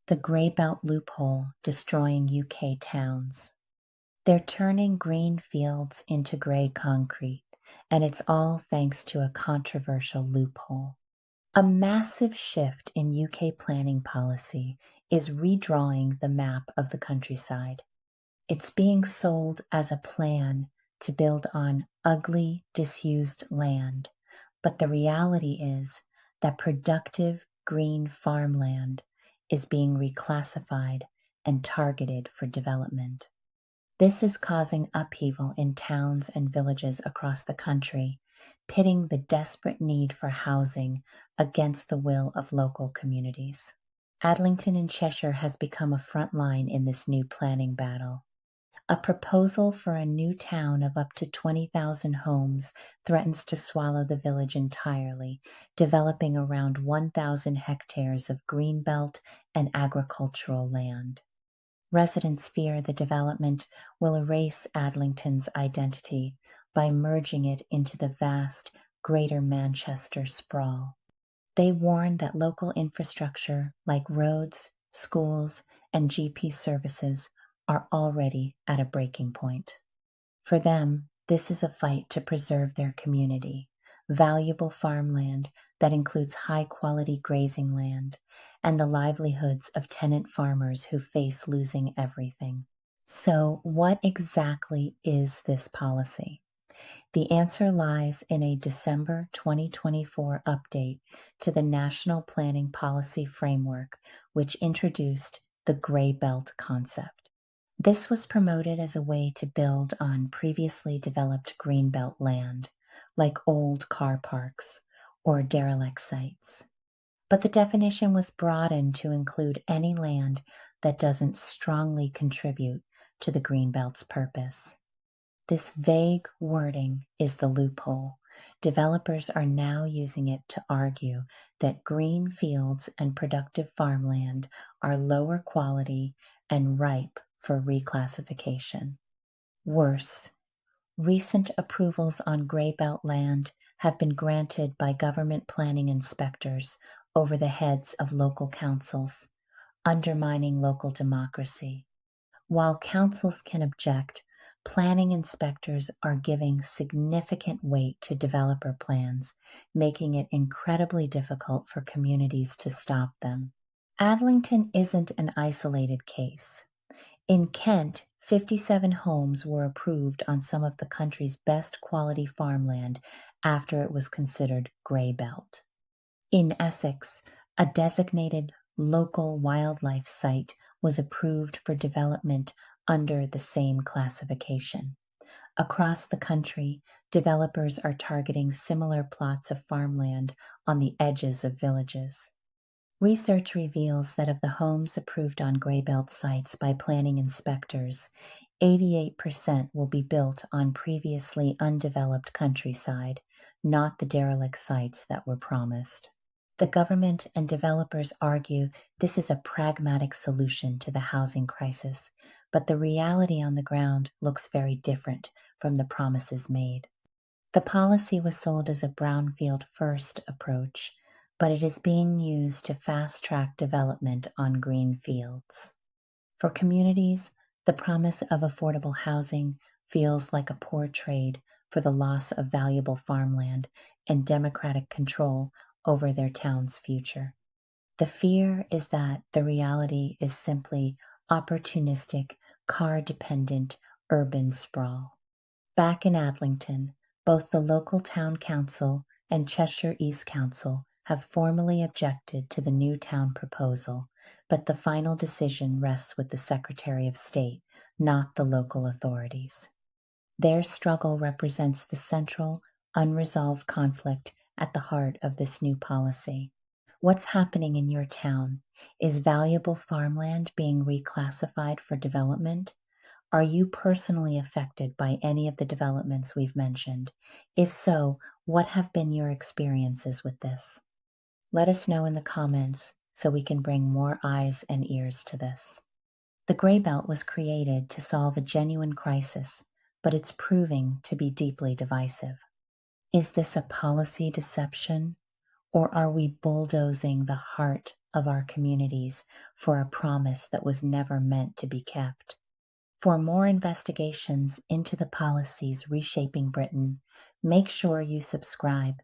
The grey belt loophole destroying UK towns. They're turning green fields into grey concrete, and it's all thanks to a controversial loophole. A massive shift in UK planning policy is redrawing the map of the countryside. It's being sold as a plan to build on ugly, disused land, but the reality is that productive green farmland is being reclassified and targeted for development. This is causing upheaval in towns and villages across the country, pitting the desperate need for housing against the will of local communities. Adlington in Cheshire has become a front line in this new planning battle. A proposal for a new town of up to 20,000 homes threatens to swallow the village entirely, developing around 1,000 hectares of greenbelt and agricultural land. Residents fear the development will erase Adlington's identity by merging it into the vast Greater Manchester sprawl. They warn that local infrastructure like roads, schools, and GP services are already at a breaking point. For them, this is a fight to preserve their community, valuable farmland that includes high-quality grazing land, and the livelihoods of tenant farmers who face losing everything. So, what exactly is this policy? The answer lies in a December 2024 update to the National Planning Policy Framework, which introduced the Grey Belt concept. This was promoted as a way to build on previously developed greenbelt land, like old car parks or derelict sites. But the definition was broadened to include any land that doesn't strongly contribute to the greenbelt's purpose. This vague wording is the loophole. Developers are now using it to argue that green fields and productive farmland are lower quality and ripe for reclassification. Worse, recent approvals on grey belt land have been granted by government planning inspectors over the heads of local councils, undermining local democracy. While councils can object, planning inspectors are giving significant weight to developer plans, making it incredibly difficult for communities to stop them. Adlington isn't an isolated case. In Kent, 57 homes were approved on some of the country's best quality farmland after it was considered grey belt. In Essex, a designated local wildlife site was approved for development under the same classification. Across the country, developers are targeting similar plots of farmland on the edges of villages. Research reveals that of the homes approved on grey belt sites by planning inspectors, 88% will be built on previously undeveloped countryside, not the derelict sites that were promised. The government and developers argue this is a pragmatic solution to the housing crisis, but the reality on the ground looks very different from the promises made. The policy was sold as a brownfield first approach, but it is being used to fast-track development on green fields. For communities, the promise of affordable housing feels like a poor trade for the loss of valuable farmland and democratic control over their town's future. The fear is that the reality is simply opportunistic, car-dependent urban sprawl. Back in Adlington, both the local town council and Cheshire East Council have formally objected to the new town proposal, but the final decision rests with the Secretary of State, not the local authorities. Their struggle represents the central, unresolved conflict at the heart of this new policy. What's happening in your town? Is valuable farmland being reclassified for development? Are you personally affected by any of the developments we've mentioned? If so, what have been your experiences with this? Let us know in the comments so we can bring more eyes and ears to this. The Grey Belt was created to solve a genuine crisis, but it's proving to be deeply divisive. Is this a policy deception Or are we bulldozing the heart of our communities for a promise that was never meant to be kept? For more investigations into the policies reshaping Britain, make sure you subscribe